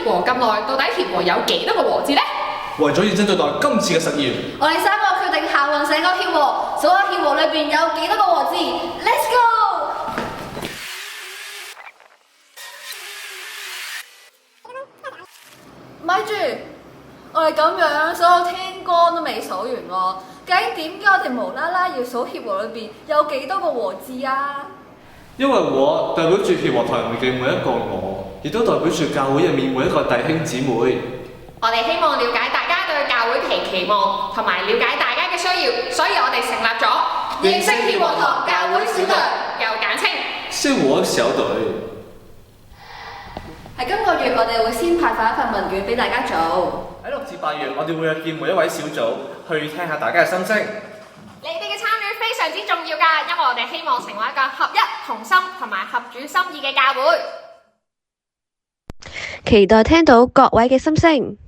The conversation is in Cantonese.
協和咁耐，到底協和有幾多個和字呢？為咗認真對待今次嘅實驗，我哋3個決定行運成個協和，數下協和裏邊有幾多個和字。Let's go！咪住，我哋咁樣數到天光都未數完喎。究竟點解我哋無啦啦要數協和裏邊有幾多個和字啊？因為我代表住協和堂嘅每一個我，亦都代表住教會入面每一個弟兄姊妹。我哋希望了解大家對教會嘅期望，同埋了解大家嘅需要，所以我哋成立咗認識協和堂教會小隊，又簡稱協和小隊。喺今個月，我哋會先派發一份問卷俾大家做。喺6至8月，我哋會約見每一位小組，去聽下大家嘅心聲。你哋嘅參與非常之重要㗎，因為我哋希望成為一個合一、同心同埋合主心意嘅教會。期待聽到各位嘅心聲。